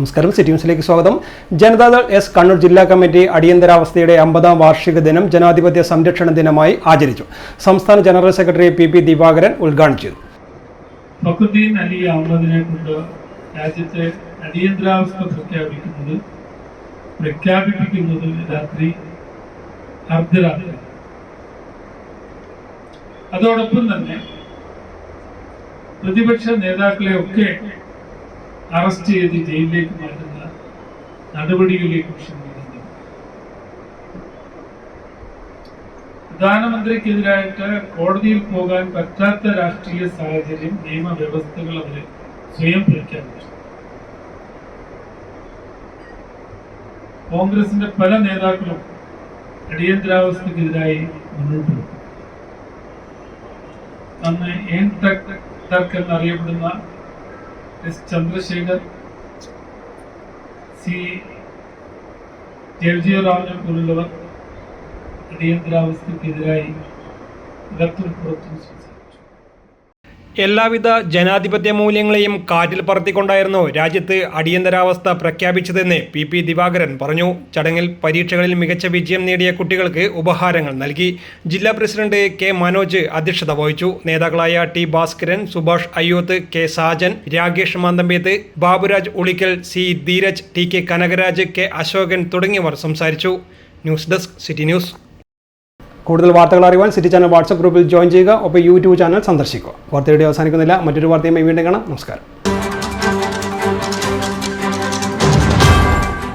നമസ്കാരം, സിറ്റി ന്യൂസിലേക്ക് സ്വാഗതം. ജനതാദൾ എസ് കണ്ണൂർ ജില്ലാ കമ്മിറ്റി അടിയന്തരാവസ്ഥയുടെ 50ാം വാർഷിക ദിനം ജനാധിപത്യ സംരക്ഷണ ദിനമായി ആചരിച്ചു. സംസ്ഥാന ജനറൽ സെക്രട്ടറി പി ദിവാകരൻ ഉദ്ഘാടനം ചെയ്തു. ഫഖ്റുദ്ദീൻ അലി അഹമ്മദിനെ കൊണ്ട് രാജ്യത്തെ അടിയന്തരാവസ്ഥ പ്രഖ്യാപിപ്പിക്കുന്നത് രാത്രി അർദ്ധരാത്രി. അതോടൊപ്പം തന്നെ പ്രതിപക്ഷ നേതാക്കളെ ഒക്കെ അറസ്റ്റ് ചെയ്ത് ജയിലിലേക്ക് മാറ്റുന്ന നടപടികളെ കുറിച്ച് പ്രധാനമന്ത്രിക്കെതിരായിട്ട് കോടതിയിൽ പോകാൻ പറ്റാത്ത രാഷ്ട്രീയ സാഹചര്യം, നിയമവ്യവസ്ഥകൾ അവര് സ്വയം പ്രഖ്യാപിച്ചു. കോൺഗ്രസിന്റെ പല നേതാക്കളും അടിയന്തരാവസ്ഥക്കെതിരായി മുന്നോട്ട് വന്നു. അന്ന് എന്നറിയപ്പെടുന്ന എസ് ചന്ദ്രശേഖർ, സി ജവ്ജിറാവിനെ പോലുള്ളവർ അടിയന്തരാവസ്ഥക്കെതിരായി ഇടത്തും പുറത്തും സംസാരിച്ചു. എല്ലാവിധ ജനാധിപത്യ മൂല്യങ്ങളെയും കാറ്റിൽ പറത്തിക്കൊണ്ടായിരുന്നു രാജ്യത്ത് അടിയന്തരാവസ്ഥ പ്രഖ്യാപിച്ചതെന്ന് പി ദിവാകരൻ പറഞ്ഞു. ചടങ്ങിൽ പരീക്ഷകളിൽ മികച്ച വിജയം നേടിയ കുട്ടികൾക്ക് ഉപഹാരങ്ങൾ നൽകി. ജില്ലാ പ്രസിഡന്റ് കെ മനോജ് അധ്യക്ഷത വഹിച്ചു. നേതാക്കളായ T Bhaskaran, Subhash Ayyoth, K Sajan, Rakesh Manthampeth, Baburaj Ulikkal, C Dheeraj, T K Kanakaraj, K Ashokan തുടങ്ങിയവർ സംസാരിച്ചു. News desk, city news. കൂടുതൽ വാർത്തകൾ അറിയുവാൻ സിറ്റി ചാനൽ വാട്സ്ആപ്പ് ഗ്രൂപ്പിൽ ജോയിൻ ചെയ്യുക. ഒപ്പം യൂട്യൂബ് ചാനൽ സന്ദർശിക്കുക. വാർത്തയുടെ അവസാനിക്കുന്നില്ല. മറ്റൊരു വാർത്തയുമായി വീണ്ടും കാണാം. നമസ്കാരം.